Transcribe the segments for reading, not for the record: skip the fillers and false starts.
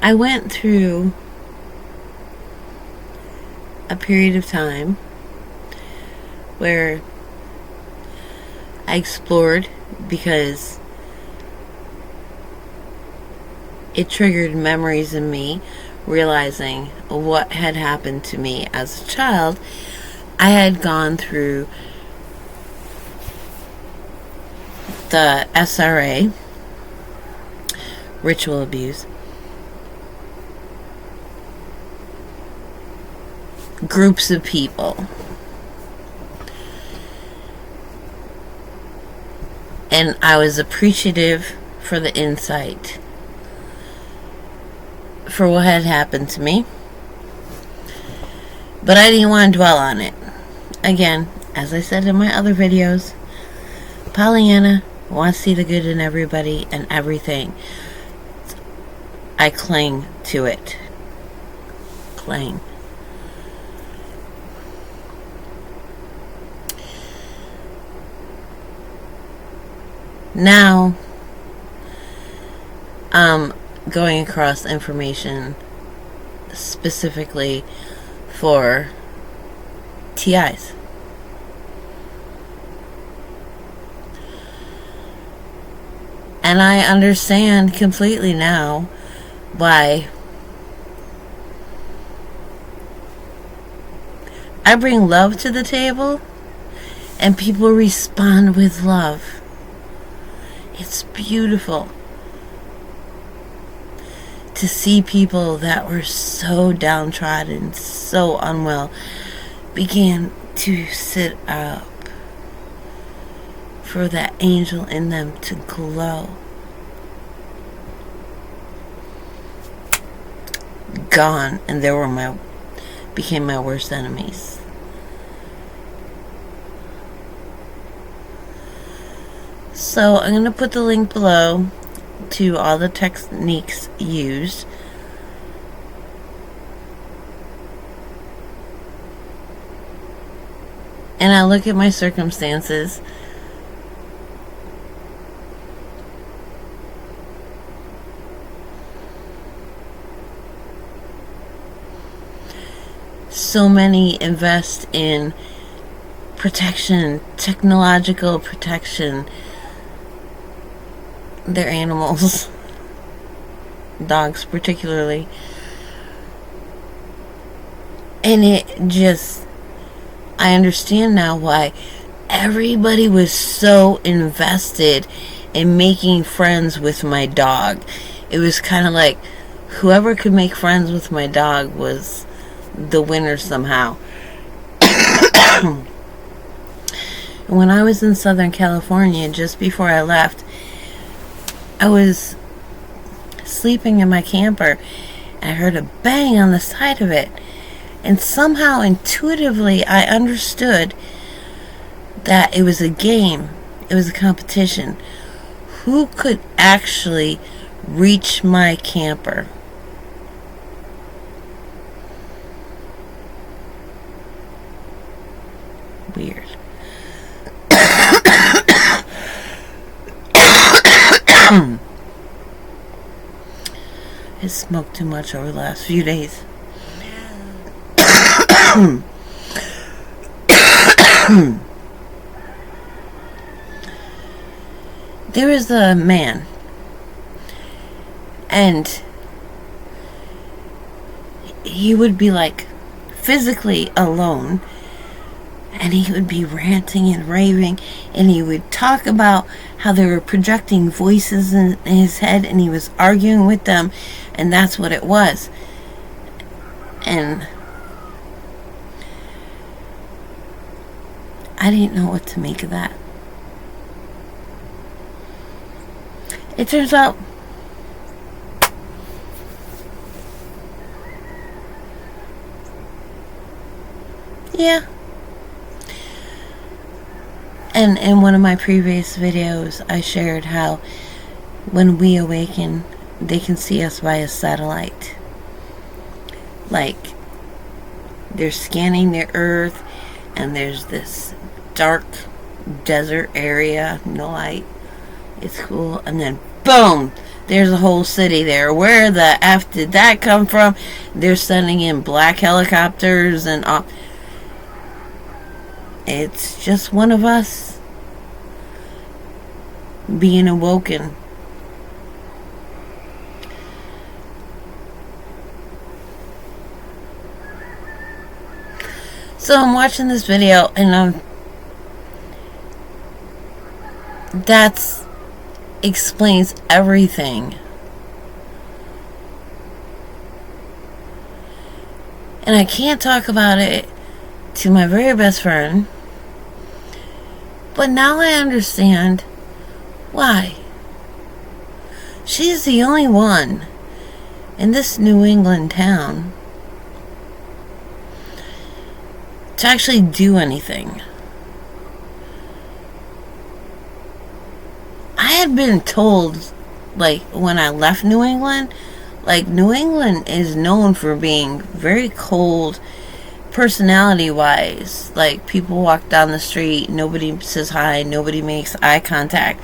I went through a period of time where I explored because it triggered memories in me, realizing what had happened to me as a child. I had gone through the SRA, ritual abuse, groups of people. And I was appreciative for the insight for what had happened to me. But I didn't want to dwell on it. Again, as I said in my other videos, Pollyanna wants to see the good in everybody and everything. I cling to it. Cling. Now, I'm going across information specifically for TIs. And I understand completely now why I bring love to the table and people respond with love. It's beautiful to see people that were so downtrodden, so unwell, began to sit up for that angel in them to glow. Gone, and they were became my worst enemies. So I'm going to put the link below to all the techniques used. And I look at my circumstances. So many invest in protection, technological protection. Their animals, dogs particularly, and it just, I understand now why everybody was so invested in making friends with my dog. It was kind of like whoever could make friends with my dog was the winner somehow. When I was in Southern California, just before I left, I was sleeping in my camper and I heard a bang on the side of it. And somehow, intuitively, I understood that it was a game. It was a competition. Who could actually reach my camper? Weird. I smoked too much over the last few days. There was a man, and he would be like physically alone, and he would be ranting and raving, and he would talk about how they were projecting voices in his head, and he was arguing with them, and that's what it was. And I didn't know what to make of that. It turns out yeah. And in one of my previous videos, I shared how when we awaken, they can see us via satellite. Like, they're scanning the earth, and there's this dark desert area, no light. It's cool. And then, boom! There's a whole city there. Where the F did that come from? They're sending in black helicopters and all. It's just one of us being awoken. So I'm watching this video and that's explains everything. And I can't talk about it to my very best friend. But now I understand why. She's the only one in this New England town to actually do anything. I had been told, like, when I left New England, like, New England is known for being very cold personality-wise. Like, people walk down the street, nobody says hi, nobody makes eye contact.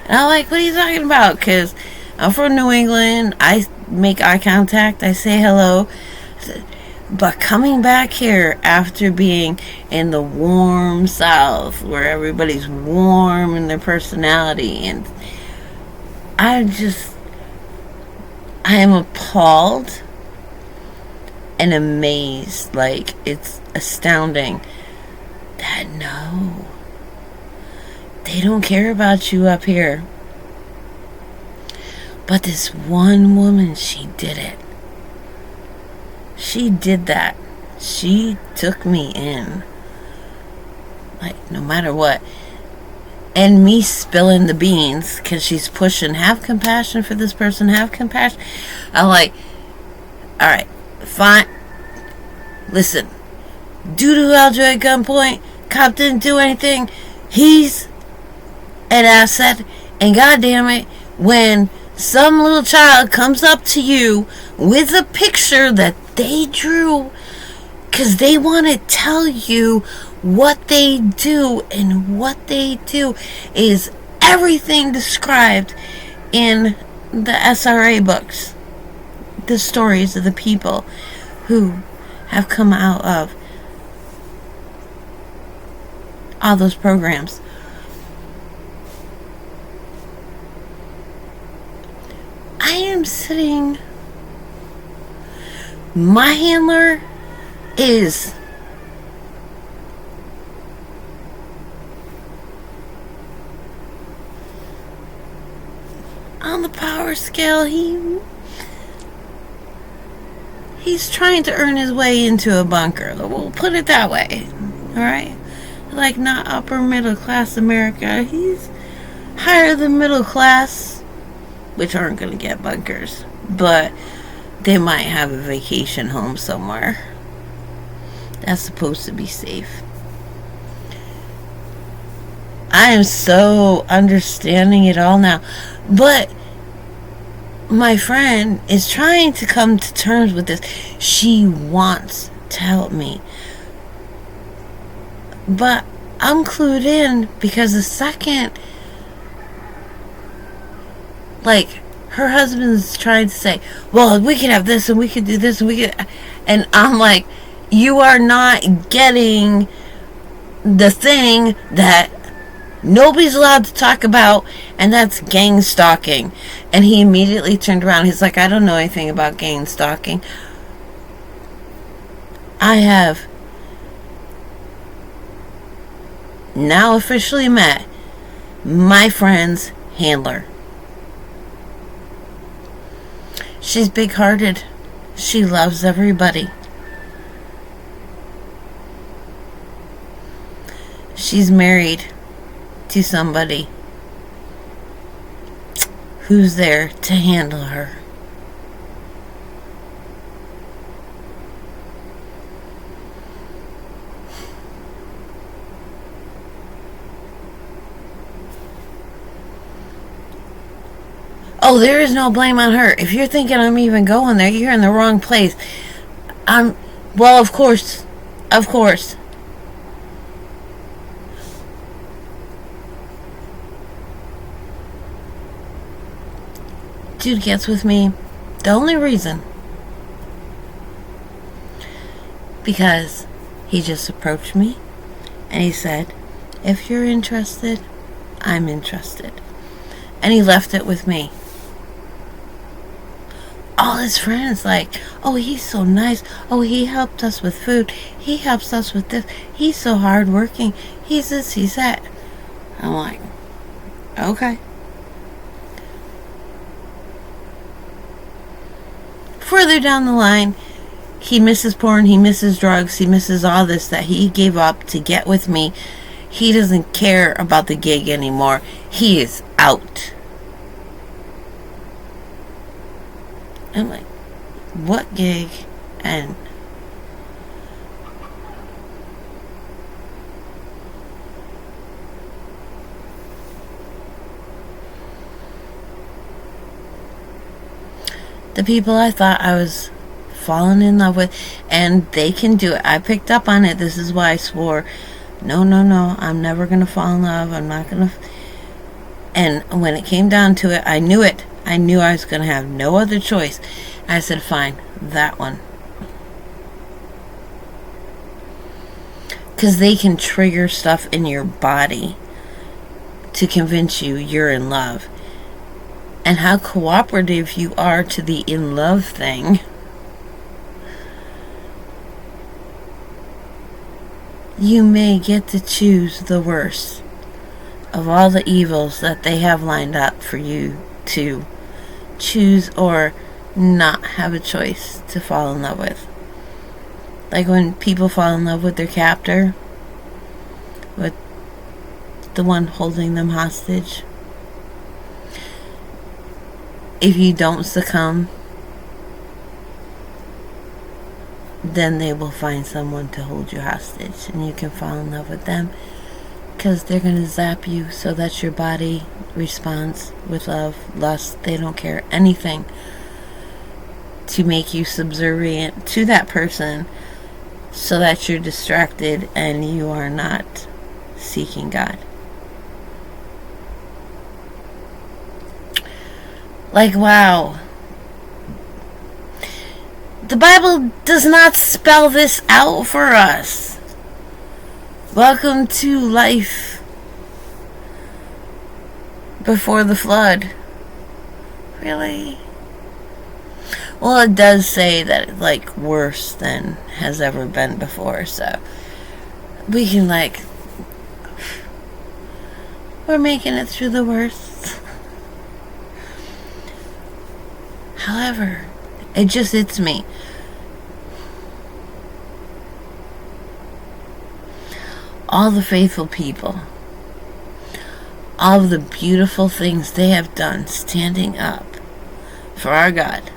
And I'm like, what are you talking about? Because I'm from New England, I make eye contact, I say hello. But coming back here after being in the warm South, where everybody's warm in their personality, and I am appalled and amazed. Like, it's astounding that no, they don't care about you up here. But this one woman, she did it. She did that. She took me in. Like, no matter what. And me spilling the beans because she's pushing, have compassion for this person, have compassion. I'm like, alright, fine. Listen, dude who held you at gunpoint, cop didn't do anything. He's an asset. And goddamn it, when some little child comes up to you with a picture that they drew because they want to tell you what they do, and what they do is everything described in the SRA books, the stories of the people who have come out of all those programs. I am sitting, my handler is on the power scale. He's trying to earn his way into a bunker. We'll put it that way. Alright? Like, not upper middle class America. He's higher than middle class, which aren't going to get bunkers, but they might have a vacation home somewhere that's supposed to be safe. I am so understanding it all now. But my friend is trying to come to terms with this. She wants to help me. But I'm clued in because the second, like, her husband's trying to say, well, we can have this and we can do this and we can, and I'm like, you are not getting the thing that nobody's allowed to talk about, and that's gang stalking. And he immediately turned around. He's like, I don't know anything about gang stalking. I have now officially met my friend's handler. She's big-hearted. She loves everybody. She's married to somebody who's there to handle her. Oh, there is no blame on her. If you're thinking I'm even going there, you're in the wrong place. Well, of course. Of course. dude gets with me, the only reason, because he just approached me and he said, if you're interested, I'm interested. And he left it with me. All his friends like, oh, he's so nice. Oh, he helped us with food. He helps us with this. He's so hardworking. He's this, he's that. I'm like, okay. Further down the line, he misses porn, he misses drugs, he misses all this that he gave up to get with me. He doesn't care about the gig anymore. He is out. I'm like, what gig? And the people I thought I was falling in love with, and they can do it. I picked up on it. This is why I swore, no, I'm never going to fall in love. I'm not going to. And when it came down to it, I knew it. I knew I was going to have no other choice. I said, fine, that one. Because they can trigger stuff in your body to convince you you're in love. And how cooperative you are to the in love thing. You may get to choose the worst of all the evils that they have lined up for you to choose or not have a choice to fall in love with. Like when people fall in love with their captor, with the one holding them hostage. If you don't succumb, then they will find someone to hold you hostage and you can fall in love with them, because they're going to zap you so that your body responds with love, lust. They don't care anything to make you subservient to that person so that you're distracted and you are not seeking God. Like, wow. The Bible does not spell this out for us. Welcome to life before the flood. Really? Well, it does say that it's like worse than has ever been before, so we can we're making it through the worst. However, it's me. All the faithful people, all of the beautiful things they have done standing up for our God.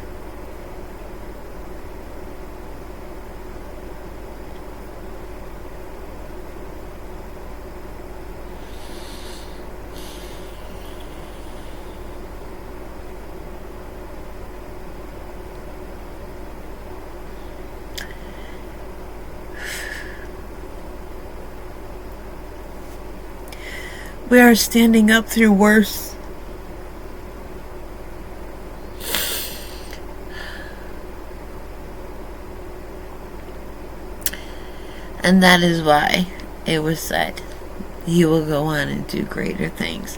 We are standing up through worse. And that is why it was said, you will go on and do greater things.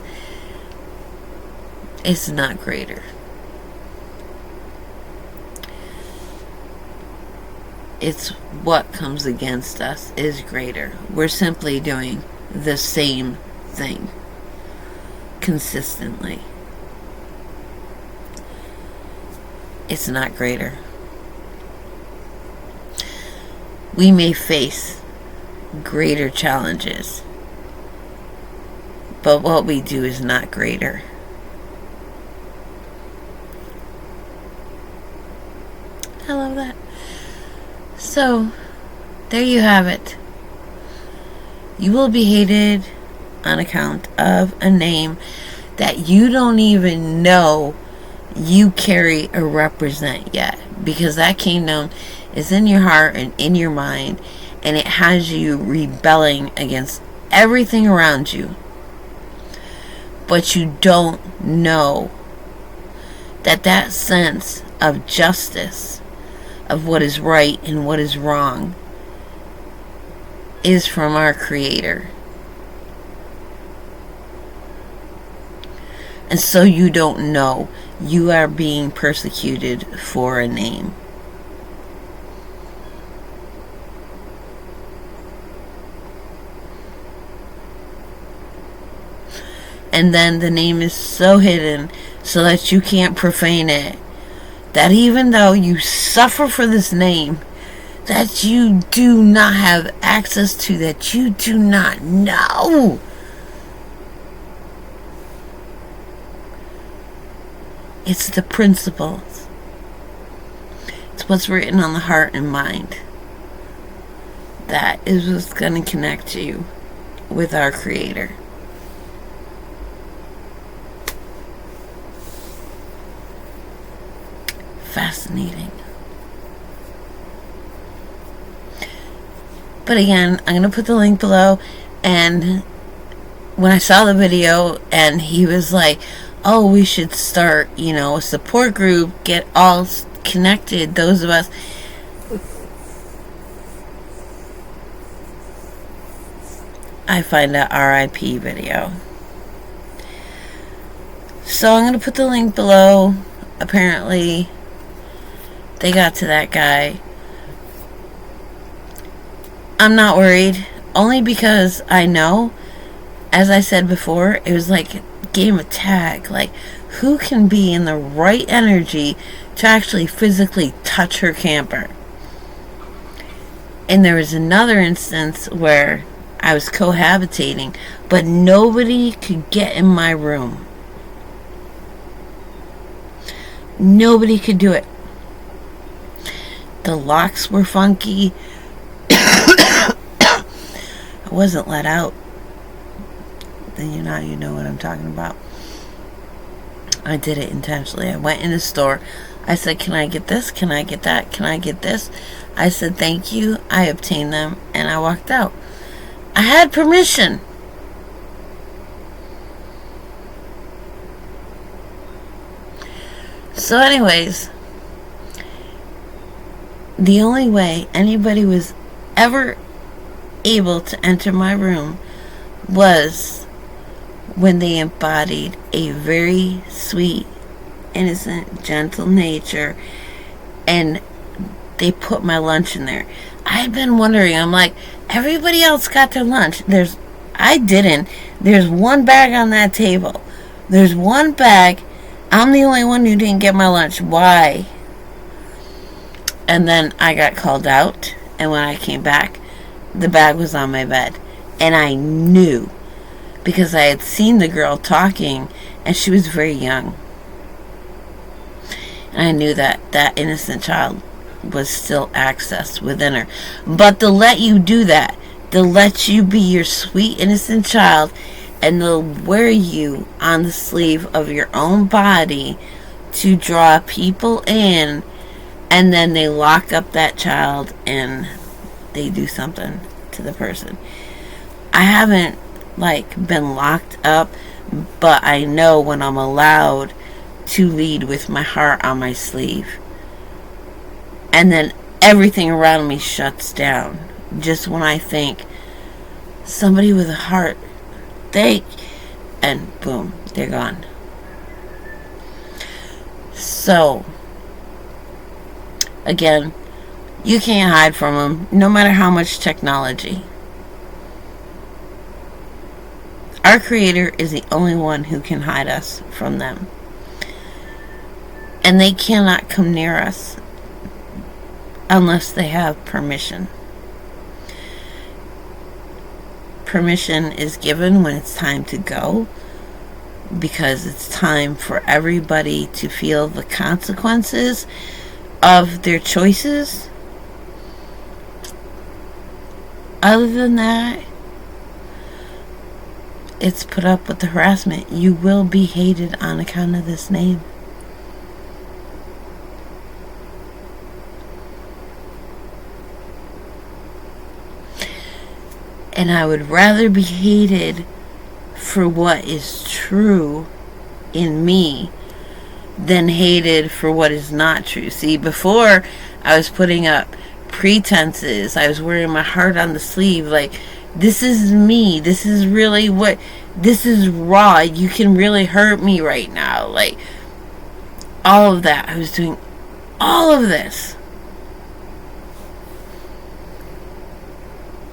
It's not greater. It's what comes against us is greater. We're simply doing the same thing consistently. It's not greater. We may face greater challenges, but what we do is not greater. I love that. So, there you have it. You will be hated on account of a name that you don't even know you carry or represent yet, because that kingdom is in your heart and in your mind, and it has you rebelling against everything around you, but you don't know that sense of justice, of what is right and what is wrong, is from our Creator. And so you don't know you are being persecuted for a name. And then the name is so hidden so that you can't profane it, that even though you suffer for this name that you do not have access to, that you do not know, it's the principles. It's what's written on the heart and mind. That is what's going to connect you with our Creator. Fascinating. But again, I'm going to put the link below. And when I saw the video and he was like, oh, we should start, a support group, get all connected, those of us. I find a RIP video. So I'm going to put the link below. Apparently, they got to that guy. I'm not worried, only because I know, as I said before, it was like a game of tag. Like, who can be in the right energy to actually physically touch her camper? And there was another instance where I was cohabitating, but nobody could get in my room. Nobody could do it. The locks were funky. I wasn't let out. Then you know what I'm talking about. I did it intentionally. I went in the store. I said, can I get this? Can I get that? Can I get this? I said, thank you. I obtained them and I walked out. I had permission. So anyways, the only way anybody was ever able to enter my room was when they embodied a very sweet, innocent, gentle nature, and they put my lunch in there. I had been wondering, I'm like, everybody else got their lunch. I didn't. There's one bag on that table. There's one bag. I'm the only one who didn't get my lunch. Why? And then I got called out, and when I came back, the bag was on my bed. And I knew, because I had seen the girl talking, and she was very young. And I knew that that innocent child was still accessed within her. But to let you do that, to let you be your sweet, innocent child, and they'll wear you on the sleeve of your own body to draw people in, and then they lock up that child and they do something to the person. I haven't been locked up, but I know when I'm allowed to lead with my heart on my sleeve, and then everything around me shuts down just when I think somebody with a heart, and boom, they're gone. So again, you can't hide from them, no matter how much technology. Our Creator is the only one who can hide us from them. And they cannot come near us unless they have permission. Permission is given when it's time to go, because it's time for everybody to feel the consequences of their choices. Other than that, it's put up with the harassment. You will be hated on account of this name. And I would rather be hated for what is true in me than hated for what is not true. See, before I was putting up pretenses, I was wearing my heart on the sleeve, like, this is me, this is really what, this is raw, you can really hurt me right now, like, all of that. I was doing all of this.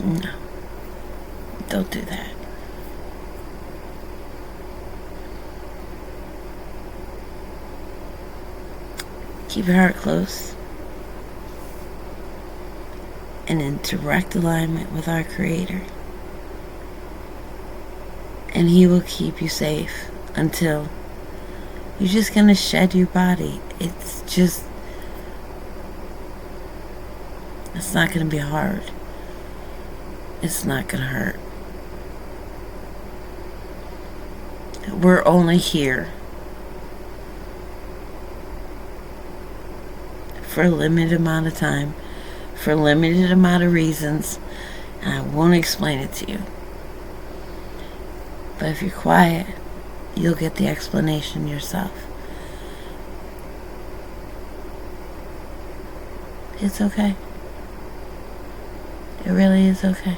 No, don't do that. Keep your heart close and in direct alignment with our Creator. And He will keep you safe until you're just going to shed your body. It's not going to be hard. It's not going to hurt. We're only here for a limited amount of time, for a limited amount of reasons, and I won't explain it to you. But if you're quiet, you'll get the explanation yourself. It's okay. It really is okay.